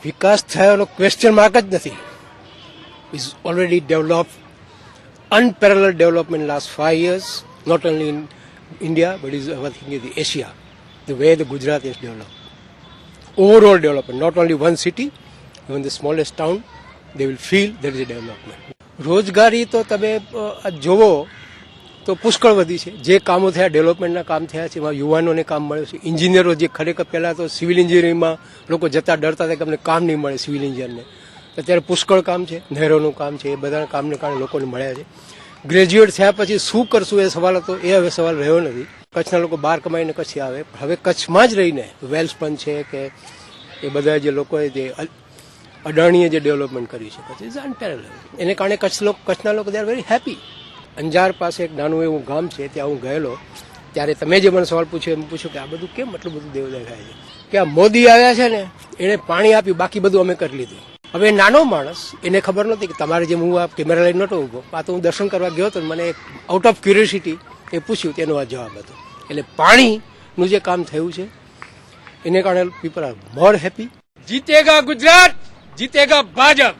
વિકાસ થયાનો question mark જ નથી. Is already developed, unparalleled development in last 5 years, not only in India but is I think in the Asia. The way the Gujarat is developed, overall development, not only one city, even the smallest town, they will feel there is a development. રોજગારી તો તમે જોવો તો પુષ્કળ વધી છે. જે કામો થયા, ડેવલપમેન્ટના કામ થયા છે, એમાં યુવાનોને કામ મળ્યું છે. ઇન્જિનિયરો જે ખરેખર પહેલાં તો સિવિલ એન્જિનિયરિંગમાં લોકો જતા ડરતા હતા કે અમને કામ નહીં મળે સિવિલ એન્જિનિયરને, અત્યારે પુષ્કળ કામ છે, નહેરોનું કામ છે, એ બધા કામને કારણે લોકોને મળ્યા છે. ગ્રેજ્યુએટ થયા પછી શું કરશું એ સવાલ હતો, એ હવે સવાલ રહ્યો નથી. કચ્છના લોકો બહાર કમાઈને કચ્છી આવે, હવે કચ્છમાં જ રહીને વેલ્સ પણ છે કે એ બધા જે લોકોએ જે અડાણીએ જે ડેવલપમેન્ટ કર્યું છે કચ્છ ઇઝ અનપેરેલલ. એને કારણે કચ્છના લોકો they are very happy. Anjar પાસે એક નાનું એવું ગામ છે, ત્યાં હું ગયેલો, ત્યારે તમે જે મને સવાલ પૂછ્યો એમ પૂછ્યું કે આ બધું કેમ આટલું બધું દેવ દેખાય છે, કે આ મોદી આવ્યા છે ને એણે પાણી આપ્યું, બાકી બધું અમે કરી લીધું. હવે નાનો માણસ, એને ખબર નહોતી કે તમારે જેમ હું આ કેમેરા લઈને નહોતો ઊભો, આ તો હું દર્શન કરવા ગયો હતો, મને આઉટ ઓફ ક્યુરિયોસિટી એ પૂછ્યું, તેનો આ જવાબ હતો. એટલે પાણીનું જે કામ થયું છે એને કારણે પીપલ આર મોર હેપી. જીતેગા ગુજરાત, જીતેગા ભાજપ.